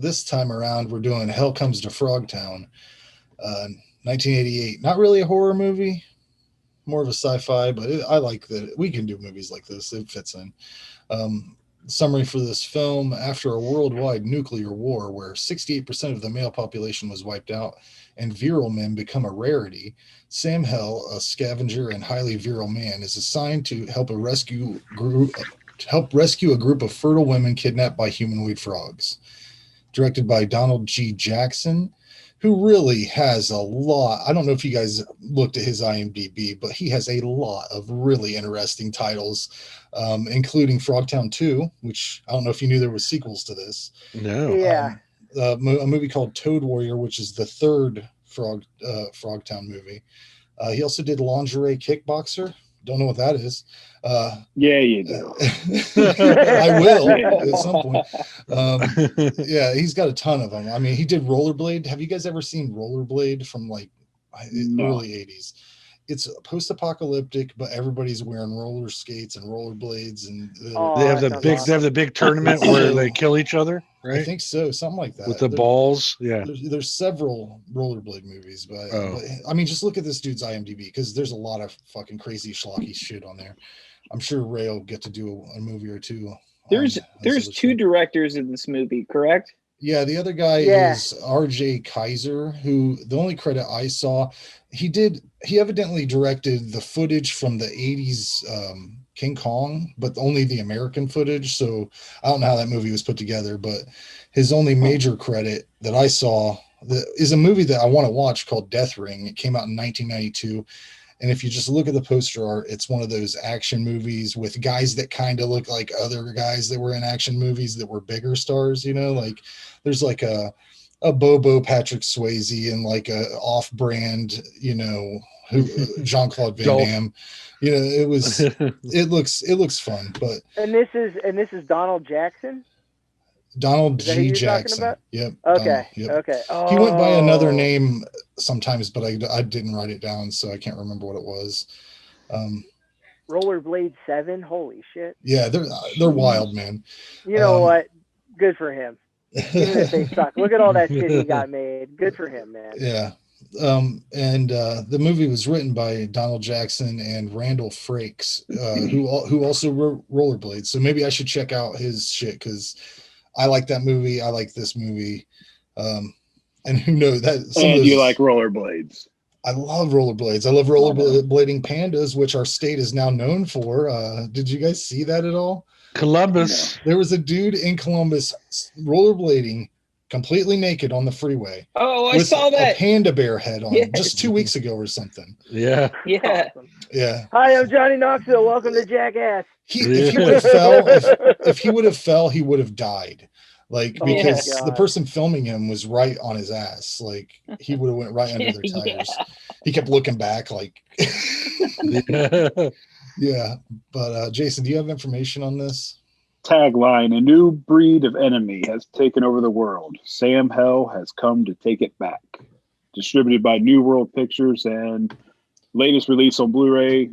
this time around, we're doing Hell Comes to Frogtown, 1988. Not really a horror movie, more of a sci-fi, but I like that we can do movies like this. It fits in. Summary for this film: after a worldwide nuclear war where 68% of the male population was wiped out and virile men become a rarity, Sam Hell, a scavenger and highly virile man, is assigned to help rescue a group of fertile women kidnapped by humanoid frogs. Directed by Donald G. Jackson, who really has a lot. I don't know if you guys looked at his IMDb, but he has a lot of really interesting titles, including Frogtown 2, which I don't know if you knew there were sequels to this. No. Yeah. A movie called Toad Warrior, which is the third Frogtown movie. He also did Lingerie Kickboxer. Don't know what that is. Yeah, you do. I will at some point. Yeah, he's got a ton of them. I mean, he did Rollerblade. Have you guys ever seen Rollerblade from like early 80s? It's post-apocalyptic, but everybody's wearing roller skates and rollerblades, and they have the big tournament where they kill each other, right? I think so, something like that. With the balls, yeah. There's several rollerblade movies, but I mean, just look at this dude's IMDb, because there's a lot of fucking crazy schlocky shit on there. I'm sure Ray will get to do a movie or two. There's two directors in this movie, correct? Yeah, the other guy is R.J. Kaiser, who the only credit I saw, he evidently directed the footage from the 80s King Kong, but only the American footage. So I don't know how that movie was put together, but his only major credit that I saw is a movie that I want to watch called Death Ring. It came out in 1992. And if you just look at the poster art, it's one of those action movies with guys that kind of look like other guys that were in action movies that were bigger stars, you know, like there's like a Bobo Patrick Swayze and like a off-brand, you know, Jean-Claude Van Damme. You know, it looks fun, but and this is Donald Jackson? Donald G. Jackson. Yep. Okay. Yep. Okay. Oh. He went by another name sometimes, but I didn't write it down, so I can't remember what it was. Rollerblade 7. Holy shit. Yeah, they're wild, man. You know what? Good for him. Even if they suck. Look at all that shit he got made. Good for him, man. Yeah. And the movie was written by Donald Jackson and Randall Frakes, who also wrote Rollerblade. So maybe I should check out his shit, because I like that movie. I like this movie. And who knows that? You like rollerblades? I love rollerblades. I love rollerblading pandas, which our state is now known for. Did you guys see that at all? Columbus. There was a dude in Columbus rollerblading completely naked on the freeway. Oh, I saw that. A panda bear head on just 2 weeks ago or something. Yeah. Yeah. Awesome. Yeah. Hi, I'm Johnny Knoxville. Welcome to Jackass. If he would have fell, if he would have fell, he would have died. Like, because the person filming him was right on his ass. Like, he would have went right under their tires. He kept looking back like yeah. But Jason, do you have information on this? Tagline: a new breed of enemy has taken over the world. Sam Hell has come to take it back. Distributed by New World Pictures and latest release on Blu-ray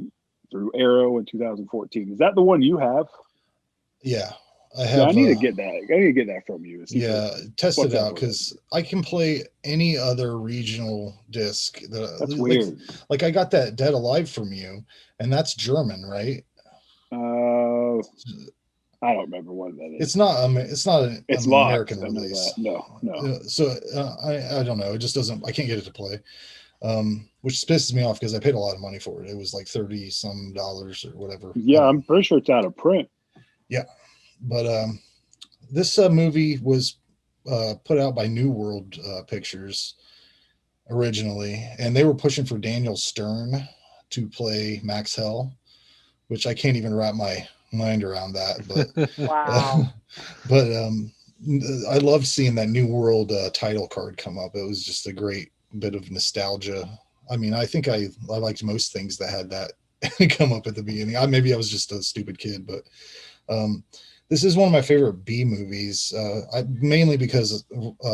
through Arrow in 2014. Is that the one you have? Yeah, I have. Yeah, I need to get that. I need to get that from you. Yeah, test it out, because I can play any other regional disc. That's weird. Like I got that Dead Alive from you, and that's German, right? I don't remember what that is. It's not an American locked, release. No. So I don't know. It just doesn't. I can't get it to play, which pisses me off, because I paid a lot of money for it. It was like $30 some or whatever. Yeah, I'm pretty sure it's out of print. Yeah, but this movie was put out by New World Pictures originally, and they were pushing for Daniel Stern to play Max Hell, which I can't even wrap my mind around that. But wow. But I loved seeing that New World title card come up. It was just a great bit of nostalgia. I mean, I think I liked most things that had that come up at the beginning. Maybe I was just a stupid kid, but this is one of my favorite B movies, mainly because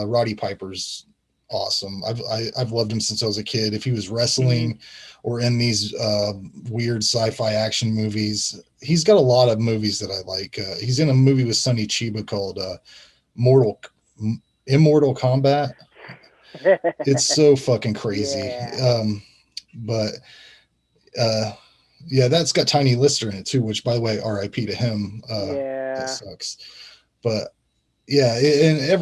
Roddy Piper's awesome. I've loved him since I was a kid. If he was wrestling or in these weird sci-fi action movies, he's got a lot of movies that I like. He's in a movie with Sonny Chiba called Immortal Combat. It's so fucking crazy. Yeah. But yeah, that's got Tiny Lister in it too, which, by the way, R.I.P. to him. That sucks. But yeah,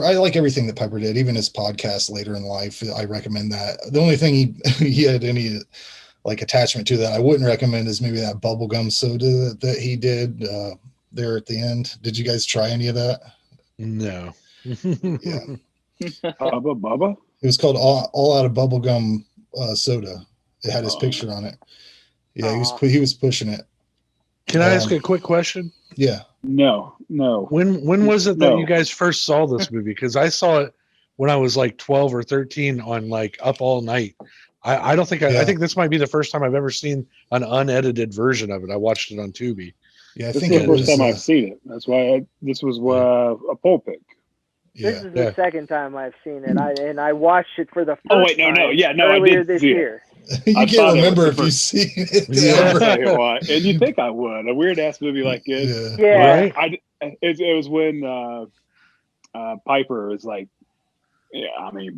I like everything that Piper did, even his podcast later in life. I recommend that. The only thing he had any like attachment to that I wouldn't recommend is maybe that bubblegum soda that he did there at the end. Did you guys try any of that? No. Yeah. Bubba? It was called All Out of Bubblegum Soda. It had his picture on it. Yeah, he was pushing it. Can I ask a quick question? Yeah. No. When was it that you guys first saw this movie? Because I saw it when I was like 12 or 13 on like Up All Night. I don't think I think this might be the first time I've ever seen an unedited version of it. I watched it on Tubi. Yeah, I this think is the first time I've seen it. That's why this was a poll pick. This is the second time I've seen it. I watched it for the first time earlier this year. You can't remember if you've seen it. Yeah. And you think I would. A weird ass movie like this. Yeah. Right? It was when Piper was like,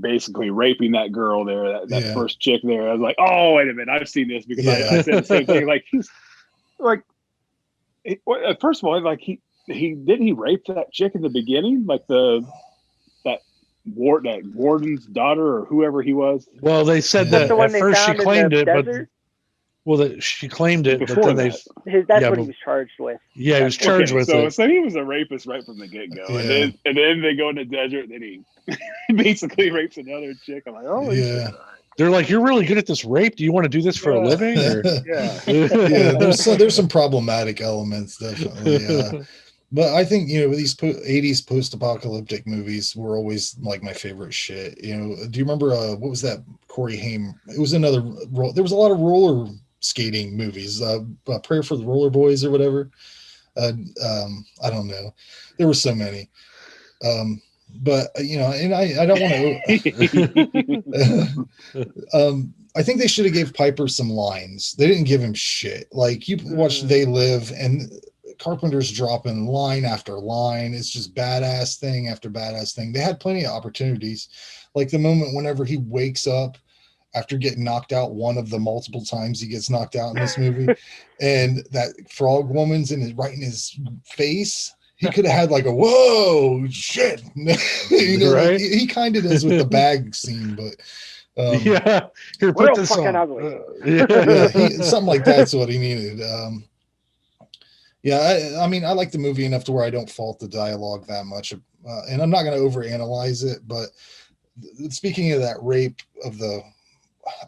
basically raping that girl there, that first chick there. I was like, oh, wait a minute, I've seen this because I said the same thing. Like, he's like, first of all, like he rape that chick in the beginning, like that warden's daughter or whoever he was. Well, they said that at first she claimed it, desert? but she claimed it, Before but then that's what he was charged with. Yeah, he was charged with it. So he was a rapist right from the get-go. Yeah. And then they go in the desert, and then he basically rapes another chick. I'm like, oh, yeah. They're like, you're really good at this rape. Do you want to do this for a living? Or? There's some problematic elements, definitely. But I think, these 80s post-apocalyptic movies were always like my favorite shit. Do you remember what was that Corey Haim? It was another there was a lot of roller skating movies, Prayer for the Roller Boys or whatever. I don't know. There were so many. But and I don't want to. I think they should have gave Piper some lines. They didn't give him shit. Like, you watched They Live, and Carpenter's dropping line after line. It's just badass thing after badass thing. They had plenty of opportunities, like the moment whenever he wakes up after getting knocked out one of the multiple times he gets knocked out in this movie, and that frog woman's right in his face. He could have had like a whoa shit, right? Like, he kind of does with the bag scene, but here, put this on. Ugly. Something like that's what he needed. I mean, I like the movie enough to where I don't fault the dialogue that much, and I'm not going to overanalyze it. But speaking of that rape of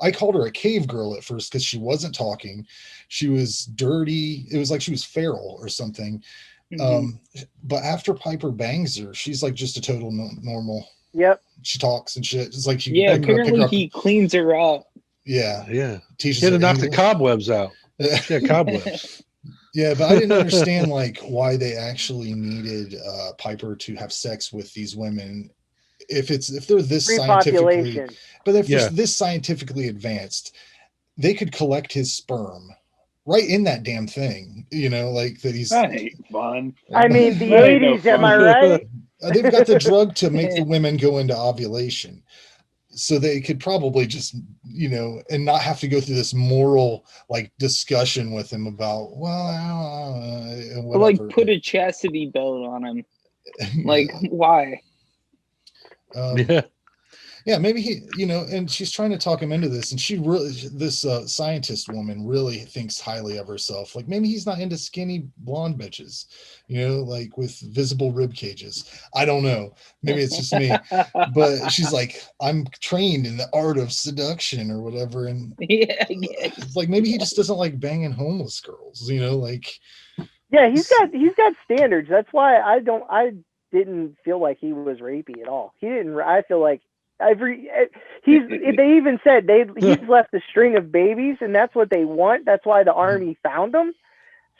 I called her a cave girl at first because she wasn't talking. She was dirty. It was like she was feral or something. Mm-hmm. But after Piper bangs her, she's like just a total normal. Yep. She talks and shit. It's like apparently he cleans her up. Yeah. Teaches her to knock the cobwebs out. She had cobwebs. Yeah, but I didn't understand like why they actually needed Piper to have sex with these women. If they're this scientifically, but if they're this scientifically advanced, they could collect his sperm right in that damn thing. Like that he's. That ain't fun. I mean, the 80s, am I right? They've got the drug to make the women go into ovulation. So they could probably just, and not have to go through this moral like discussion with him about, like put a chastity belt on him. Like, why? Yeah, maybe he, and she's trying to talk him into this, and this scientist woman really thinks highly of herself. Like, maybe he's not into skinny blonde bitches, like with visible rib cages. I don't know. Maybe it's just me, but she's like, I'm trained in the art of seduction or whatever, and it's like maybe he just doesn't like banging homeless girls, like. Yeah, he's got standards. That's why I didn't feel like he was rapey at all. He didn't. I feel like. They even said he's left a string of babies, and that's what they want. That's why the army found him.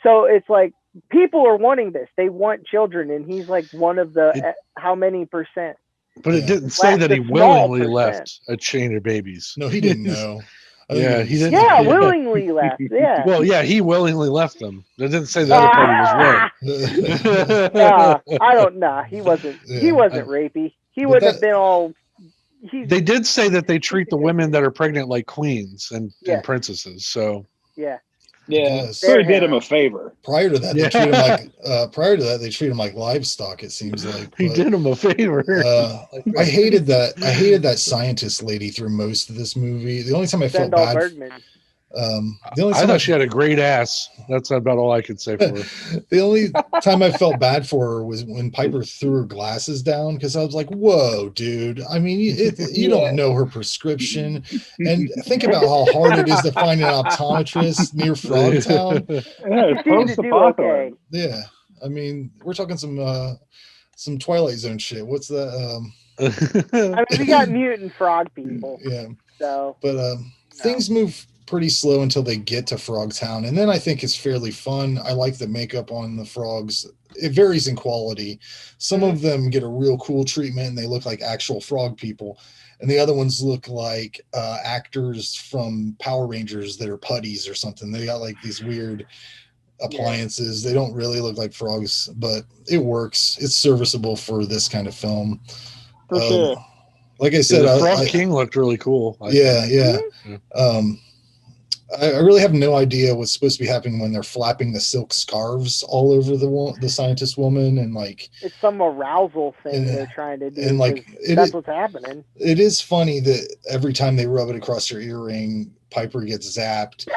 So it's like people are wanting this. They want children, and he's like one of the how many percent? But it didn't say that he willingly left a chain of babies. No, he didn't know. He didn't. Yeah, willingly left. Yeah. Well, yeah, he willingly left them. It didn't say the other party was right. I don't know. He wasn't. He wasn't rapey. he wouldn't have been all. They did say that they treat the women that are pregnant like queens and princesses. So yeah. So he did him a favor. Prior to that, they treat him like. Prior to that, they treat him like livestock. It seems like he did him a favor. I hated that. I hated that scientist lady through most of this movie. The only time I felt bad. Bergman. I thought she had a great ass. That's about all I could say for her. The only time I felt bad for her was when Piper threw her glasses down, because I was like, "Whoa, dude! I mean, you don't know her prescription, and think about how hard it is to find an optometrist near Frogtown." Yeah, I mean, we're talking some Twilight Zone shit. What's that? I mean, we got mutant frog people. Yeah. So, but things move pretty slow until they get to Frogtown, and then I think it's fairly fun. I like the makeup on the frogs. It varies in quality. Some of them get a real cool treatment and they look like actual frog people, and the other ones look like actors from Power Rangers that are putties or something. They got like these weird appliances. They don't really look like frogs, but it works. It's serviceable for this kind of film. For sure. Like I said, the Frog King looked really cool. Yeah. I really have no idea what's supposed to be happening when they're flapping the silk scarves all over the scientist woman, and like it's some arousal thing they're trying to do. And like that's what's happening. It is funny that every time they rub it across her earring, Piper gets zapped,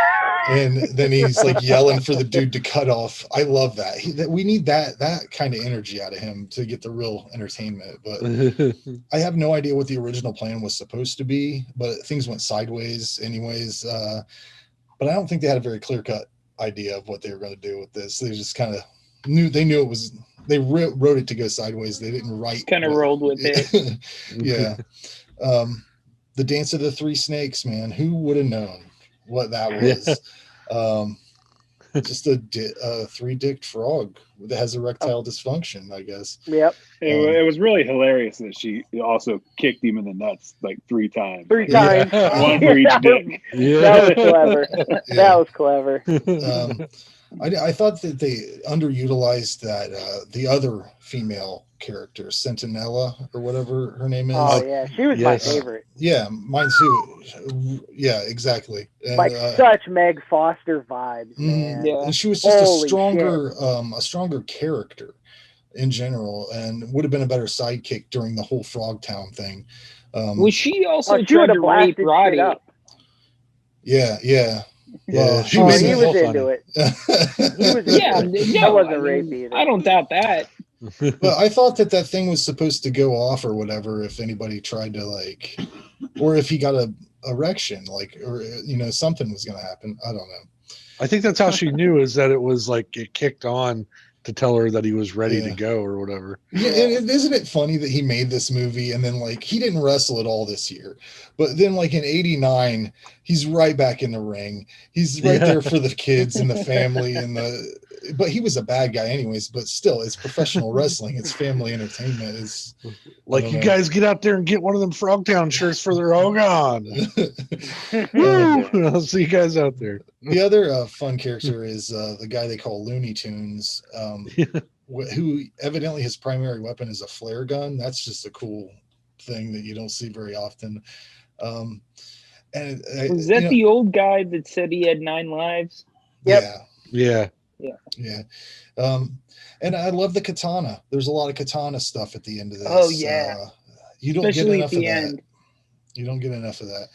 and then he's like yelling for the dude to cut off. I love that. We need that kind of energy out of him to get the real entertainment. But I have no idea what the original plan was supposed to be, but things went sideways anyways. But I don't think they had a very clear-cut idea of what they were going to do with this. They just kind of knew it was. They wrote it to go sideways. They didn't write. Kind of rolled with it. Yeah. The Dance of the Three Snakes, man. Who would have known what that was? Just a three-dicked frog that has erectile dysfunction, I guess. Yep. It was really hilarious that she also kicked him in the nuts like 3 times. 3 times. One for each dick. That was clever. That was clever. I thought that they underutilized that the other female character, Sentinella or whatever her name is. Oh yeah, she was my favorite. Yeah, mine too. Yeah, exactly. And, like such Meg Foster vibes, man. Yeah. And she was just a stronger character in general, and would have been a better sidekick during the whole Frogtown thing. Was she also trying to rape Roddy? Yeah. He was into it. That wasn't rape either. I don't doubt that. But I thought that thing was supposed to go off or whatever if anybody tried to like, or if he got a erection, like, or something was going to happen. I don't know. I think that's how she knew, is that it was like it kicked on to tell her that he was ready to go or whatever. Yeah, and isn't it funny that he made this movie and then like he didn't wrestle at all this year, but then like in '89 he's right back in the ring. He's right there for the kids and the family but he was a bad guy anyways, but still it's professional wrestling. It's family entertainment. It's like, you guys get out there and get one of them Frogtown shirts for their Ogon. I'll see you guys out there. The other fun character is the guy they call Looney Tunes, who evidently his primary weapon is a flare gun. That's just a cool thing that you don't see very often. Was that the old guy that said he had 9 lives? Yep. Yeah. And I love the katana. There's a lot of katana stuff at the end of this. Oh yeah. You don't get enough of that. You don't get enough of that.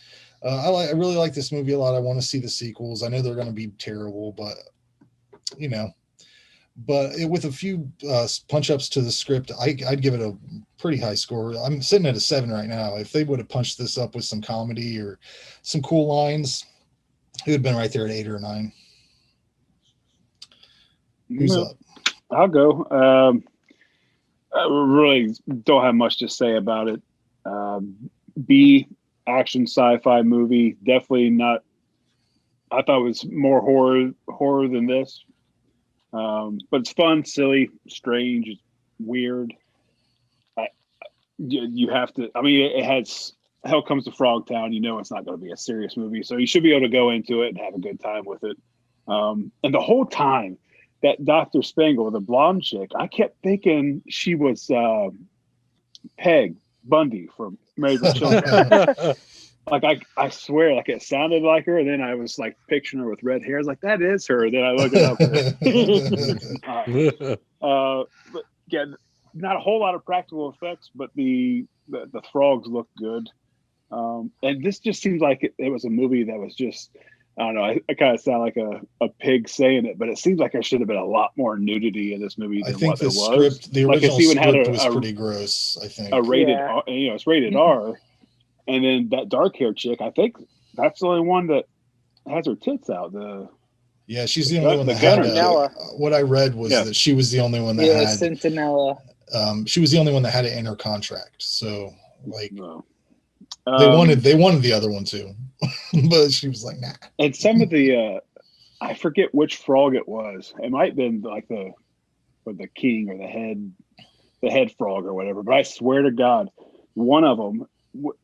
I really like this movie a lot. I want to see the sequels. I know they're going to be terrible, but with a few punch ups to the script, I'd give it a pretty high score. I'm sitting at a 7 right now. If they would have punched this up with some comedy or some cool lines, it would have been right there at 8 or 9. Who's up? I'll go. I really don't have much to say about it. B, action sci-fi movie. Definitely not. I thought it was more horror than this. But it's fun, silly, strange, weird. You have to. I mean, it has. Hell Comes to Frogtown. It's not going to be a serious movie, so you should be able to go into it and have a good time with it. And the whole time, that Dr. Spangle, the blonde chick, I kept thinking she was Peg, Bundy from Married with Children. Like I swear, like it sounded like her, and then I was like picturing her with red hair. I was like, that is her. Then I look it up. But yeah, not a whole lot of practical effects, but the frogs look good. And this just seems like it was a movie that was just, I don't know, I kind of sound like a pig saying it, but it seems like there should have been a lot more nudity in this movie than what there was. The original script was pretty gross, I think. A rated R, it's rated R. And then that dark haired chick, I think that's the only one that has her tits out. She's the only one that had what I read was that she was the only one that had Centinella. She was the only one that had it in her contract. So like they wanted the other one too. But she was like, nah. And some of the I forget which frog it was. It might have been like the king or the head frog or whatever. But I swear to God, one of them,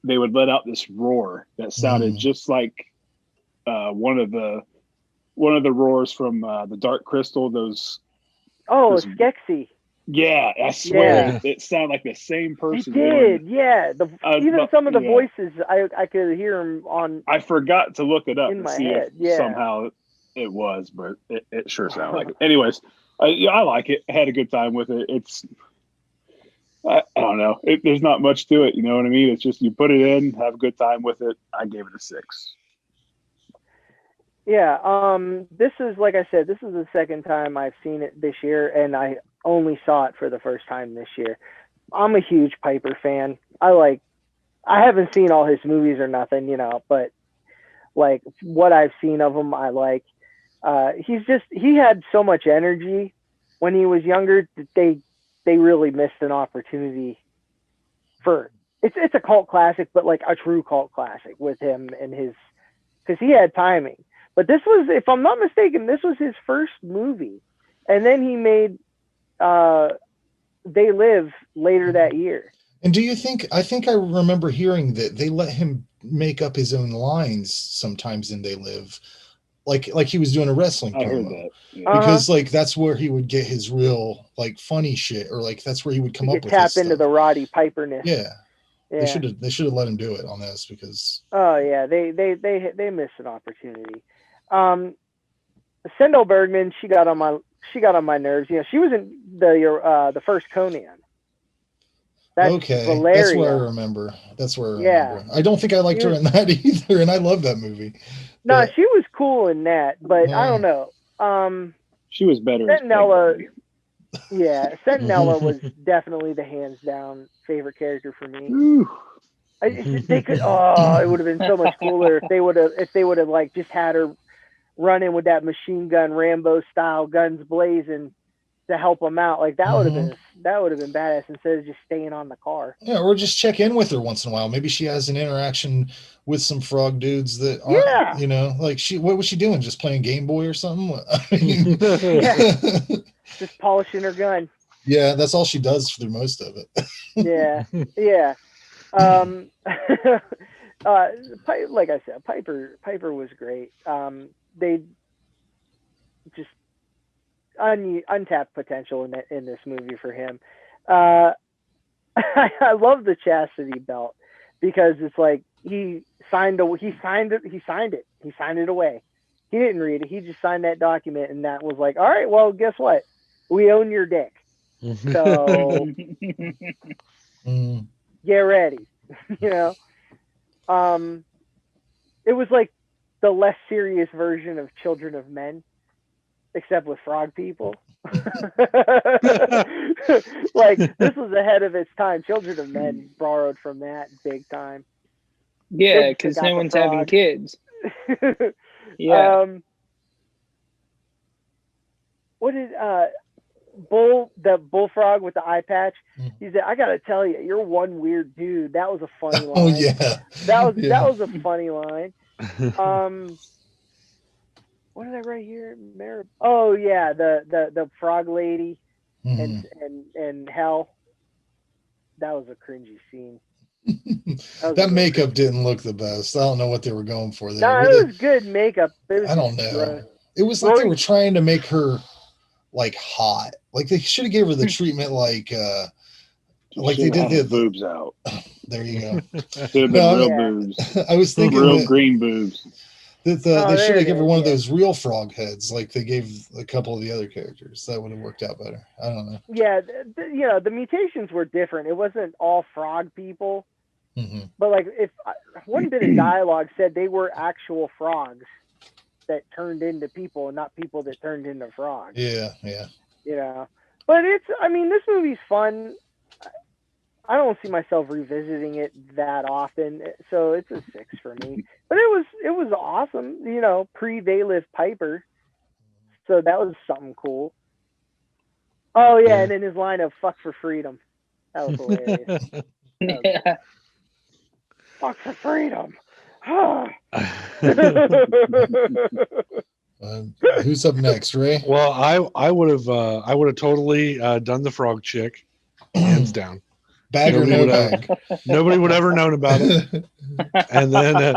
they would let out this roar that sounded just like one of the roars from the Dark Crystal. Skeksis. Yeah, I swear it sounded like the same person. It did, yeah. Even some of the voices, I could hear them on. I forgot to look it up in my see head. if somehow it was, but it sure sounded like it. Anyways, I like it. I had a good time with it. It's I don't know. There's not much to it. You know what I mean? It's just you put it in, have a good time with it. I gave it a 6. Yeah. This is, like I said, this is the second time I've seen it this year, and I only saw it for the first time this year. I'm a huge Piper fan. I haven't seen all his movies or nothing, but like what I've seen of him, I like. He had so much energy when he was younger that they really missed an opportunity for it's a cult classic, but like a true cult classic with him and because he had timing. But this was, if I'm not mistaken, this was his first movie, and then he made They Live later that year. And do you think? I think I remember hearing that they let him make up his own lines sometimes in They Live, like he was doing a wrestling promo. I heard that. Yeah. Because like that's where he would get his real like funny shit, or like that's where he would come up with tap into the Roddy Piper-ness. Yeah. They should have let him do it on this because. Oh yeah, they missed an opportunity. Cendol Bergman, she got on my nerves. She was in the first Conan. That's where I remember. I don't think I liked her in that either, and I love that movie. No, she was cool in that, but I don't know. She was better. Centinella, Centinella was definitely the hands down favorite character for me. It would have been so much cooler if they would have like just had her run in with that machine gun Rambo style, guns blazing, to help them out. Like that would have been badass instead of just staying on the car. Yeah, or just check in with her once in a while. Maybe she has an interaction with some frog dudes that aren't, like what was she doing? Just playing Game Boy or something? I mean, just polishing her gun. Yeah, that's all she does for most of it. Yeah. Like I said, Piper was great. They just untapped potential in this movie for him. I love the chastity belt because it's like he signed it away. He didn't read it. He just signed that document, and that was like, all right, well, guess what? We own your dick. So get ready. It was like the less serious version of Children of Men, except with frog people. Like this was ahead of its time. Children of Men borrowed from that big time. Yeah, because no one's having kids. Yeah. What did the bullfrog with the eye patch? He said, "I gotta tell you, you're one weird dude." That was a funny line. Oh yeah, that was a funny line. What did I write here? Oh yeah, the frog lady and Hell. That was a cringy scene. That makeup didn't look the best. I don't know what they were going for there. No, it was good makeup. I don't know. It was like they were trying to make her like hot. Like they should have gave her the treatment like like they did the boobs out. There you go. Should have been real boobs. I was thinking real green boobs. They should have given one of those real frog heads, like they gave a couple of the other characters. That would have worked out better. I don't know. Yeah, the mutations were different. It wasn't all frog people, but like if one bit of dialogue said they were actual frogs that turned into people, and not people that turned into frogs. Yeah. But this movie's fun. I don't see myself revisiting it that often, so it's a 6 for me. But it was awesome, pre-Bailiff Piper. So that was something cool. Oh yeah, and then his line of "fuck for freedom," that was hilarious. Fuck for freedom. Who's up next, Ray? Well, I would have totally done the frog chick, hands down. Bag or no bag? Nobody would ever known about it. And then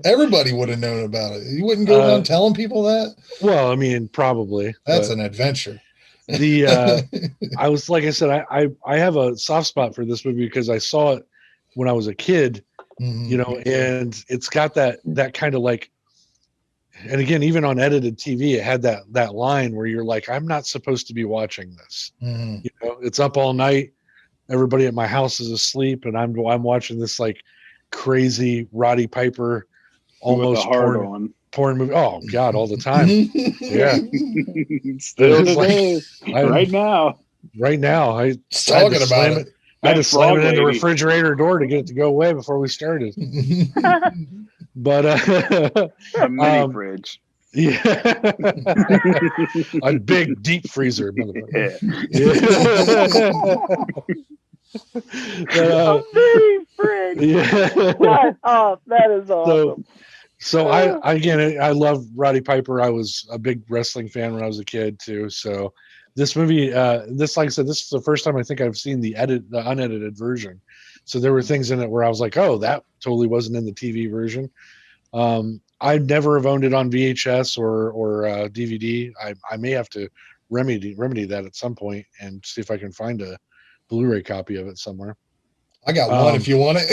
everybody would have known about it. You wouldn't go around telling people that? Well, I mean, probably. That's an adventure. I was, like I said, I have a soft spot for this movie because I saw it when I was a kid, and it's got that kind of like, and again, even on edited TV, it had that line where you're like, I'm not supposed to be watching this. It's up all night. Everybody at my house is asleep, and I'm watching this like crazy Roddy Piper, almost porn movie. Oh God, all the time. Yeah, still today. Right now, I talking about it. I had to slam it in the refrigerator door to get it to go away before we started. But a mini fridge. Yeah. A big deep freezer. Yeah. A mini fridge. Yeah. Oh, that is awesome. So I love Roddy Piper. I was a big wrestling fan when I was a kid too. So this movie, like I said, this is the first time I think I've seen the unedited version. So there were things in it where I was like, oh, that totally wasn't in the TV version. I'd never have owned it on VHS or DVD. I may have to remedy that at some point and see if I can find a Blu-ray copy of it somewhere. I got one if you want it.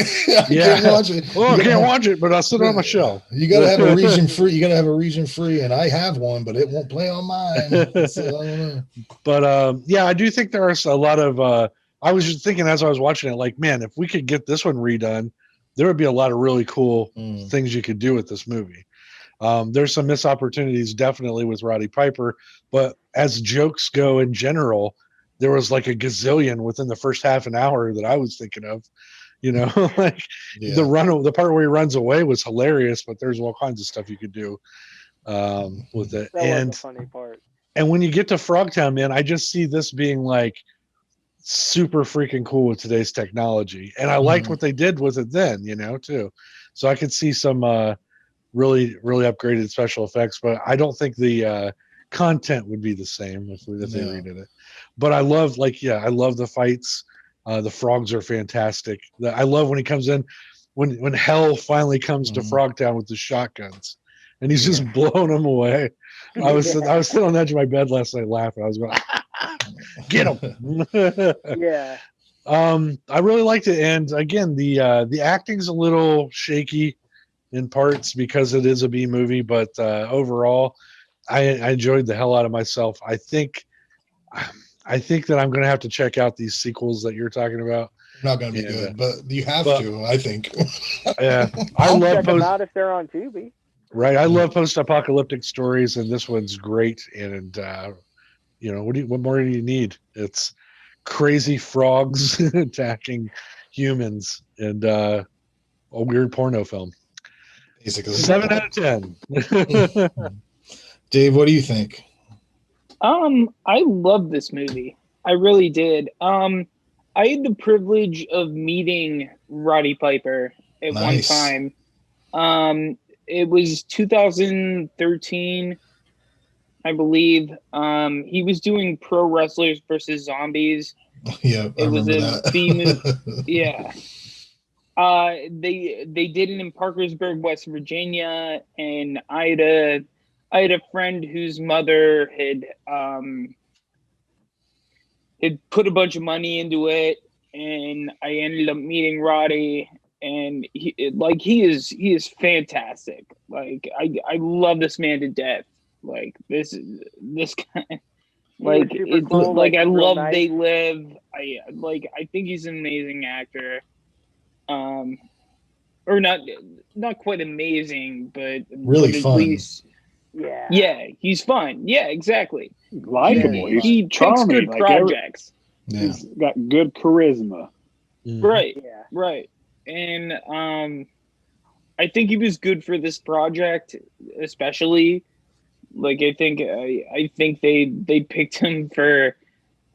Can't watch it. Well, I can't watch it, but I'll sit on my shelf. You gotta have a region free. You gotta have a region free, and I have one, but it won't play on mine. So, I don't know. But I do think there are a lot of. I was just thinking as I was watching it, like, man, if we could get this one redone, there would be a lot of really cool things you could do with this movie. There's some missed opportunities definitely with Roddy Piper, but as jokes go in general, there was like a gazillion within the first half an hour that I was thinking of, like the part where he runs away was hilarious, but there's all kinds of stuff you could do with it. That was the funny part. And when you get to Frogtown, man, I just see this being like super freaking cool with today's technology. And I liked what they did with it then, too. So I could see some really, really upgraded special effects, but I don't think the content would be the same if they redid it. But I love the fights. The frogs are fantastic. I love when he comes in, when Hell finally comes to Frogtown with the shotguns, and he's just blowing them away. I was sitting on the edge of my bed last night laughing. I was going, get him. Yeah. I really liked it, and again, the acting's a little shaky in parts because it is a B movie, but overall, I enjoyed the hell out of myself. I think that I'm going to have to check out these sequels that you're talking about. Not going to be good, but you have to, I think. Yeah. I'll check them out if they're on Tubi. Right. I love post-apocalyptic stories, and this one's great. And, what more do you need? It's crazy frogs attacking humans and a weird porno film. Basically. 7 out of 10. Dave, what do you think? I love this movie. I really did. I had the privilege of meeting Roddy Piper at one time. It was 2013, I believe. He was doing Pro Wrestlers versus Zombies. Yeah, it was a B movie. Yeah. They did it in Parkersburg, West Virginia, and I had a friend whose mother it put a bunch of money into it, and I ended up meeting Roddy, and he is fantastic. Like I love this man to death. Like this guy. Like cool, like I love nice. They Live. I think he's an amazing actor. Or not quite amazing, but really at fun. Least, yeah, he's fun. Yeah, exactly. Likeable. He picks good projects. He's got good charisma. Right. Yeah. Right. And I think he was good for this project, especially. Like I think they picked him for,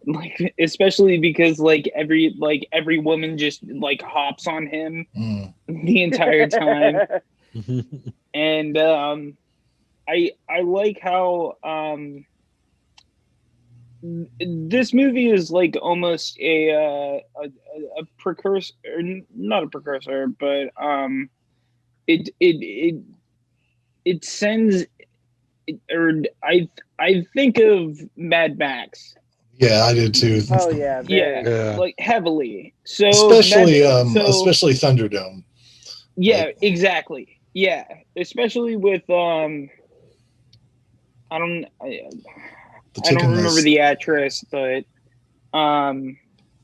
like, especially because like every woman just like hops on him the entire time. And I like how this movie is like almost a precursor, or not a precursor, but it sends, or I think of Mad Max. Yeah, I did too. Oh yeah, yeah, like heavily. So especially Thunderdome. Yeah, like, exactly. Yeah, especially with I don't remember the actress, but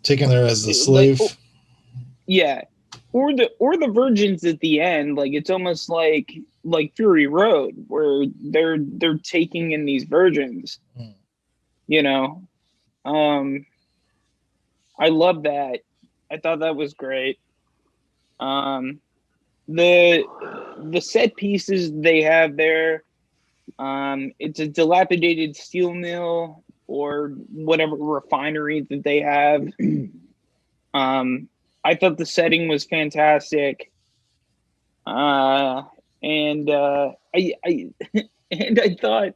taking her as the slave. Like, yeah, or the virgins at the end. Like it's almost like Fury Road, where they're taking in these virgins. You know, I love that. I thought that was great. The set pieces they have there, it's a dilapidated steel mill or whatever refinery that they have. I thought the setting was fantastic. I thought,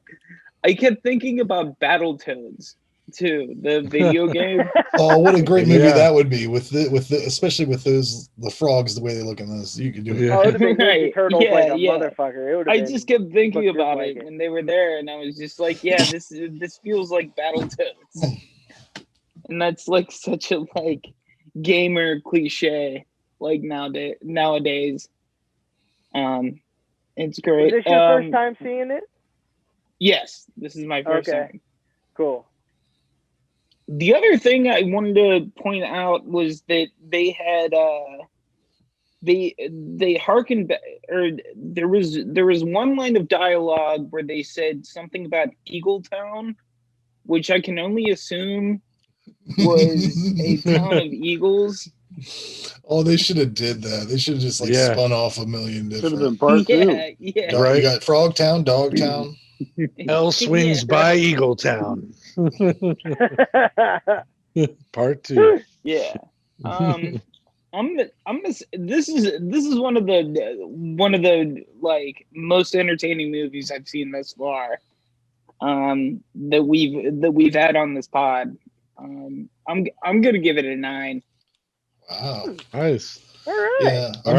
I kept thinking about Battletoads too, the video game. Oh, what a great movie that would be, with especially with the frogs, the way they look in this. You could do it. Oh, it would have been Ninja Turtles like a motherfucker. I just kept thinking about it when they were there, and I was just like, yeah, this feels like Battletoads. And that's like such a like gamer cliche, like nowadays. It's great. Was this your first time seeing it? Yes, this is my first time. Cool. The other thing I wanted to point out was that they had they harkened back, or there was one line of dialogue where they said something about Eagletown, which I can only assume was a town of eagles. Oh, they should have did that. They should have just spun off a million different. Should have been part two. Yeah. Right. You got Frogtown, Dogtown. Hell swings by Eagletown. Part 2. Yeah. This is one of the like most entertaining movies I've seen thus far. That we've had on this pod. I'm gonna give it a 9. Wow. Nice. All right. Yeah. I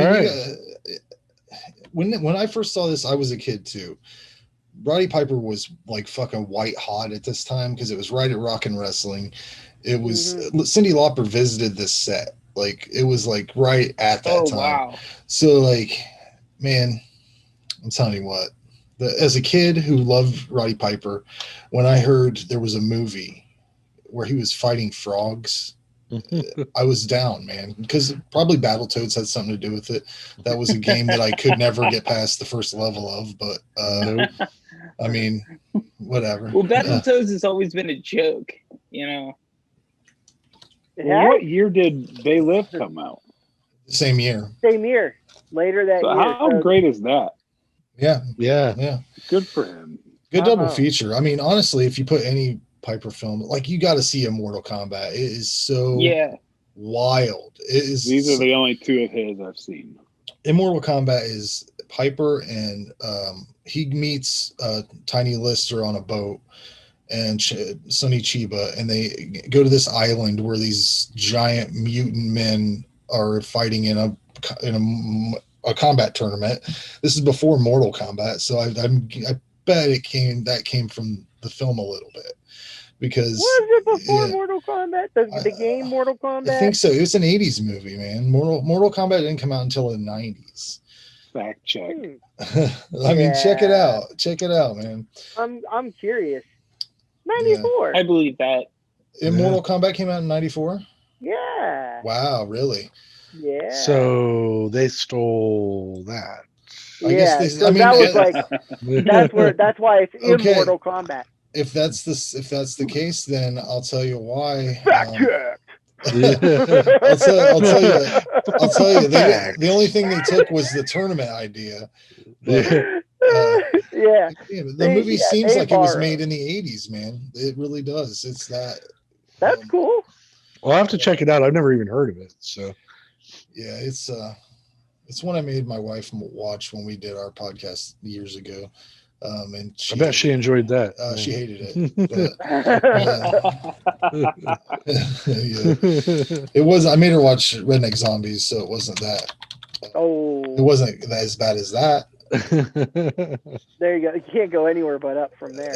mean, when I first saw this, I was a kid too. Roddy Piper was like fucking white hot at this time because it was right at Rock and Wrestling. It was Cyndi Lauper visited this set. Like it was like right at that time. Wow. So like, man, I'm telling you what, as a kid who loved Roddy Piper, when I heard there was a movie where he was fighting frogs, I was down, man, because probably Battletoads had something to do with it. That was a game that I could never get past the first level of, but I mean, whatever. Well, Battletoads has always been a joke, you know. Well, what year did They Live come out? Same year. Later that year. How great is that? Yeah. Good for him. Good double feature. I mean, honestly, if you put any Piper film, like, you got to see Immortal Combat. It is so wild. It is. These are the only 2 of his I've seen. Immortal Combat is Piper, and he meets Tiny Lister on a boat, and Sonny Chiba, and they go to this island where these giant mutant men are fighting in a combat tournament. This is before Mortal Kombat, so I bet that came from the film a little bit. because was it before Mortal Kombat? The game Mortal Kombat? I think so. It was an 80s movie, man. Mortal Kombat didn't come out until the 90s. Fact check. I mean, check it out. Check it out, man. I'm curious. 94. I believe that. Immortal Kombat came out in 94? Yeah. Wow, really? Yeah. So they stole that. I guess they, so I mean, that was like that's why it's Immortal Kombat. If that's the case, then I'll tell you why. Fact check. I'll tell you. The only thing they took was the tournament idea. But, the movie seems like it was made in the 80s, man. It really does. It's that. That's cool. Well, I'll have to check it out. I've never even heard of it. So, yeah, it's one I made my wife watch when we did our podcast years ago. And I bet she enjoyed that. She hated it. But, it was. I made her watch Redneck Zombies, so it wasn't that. It wasn't as bad as that. There you go. You can't go anywhere but up from there.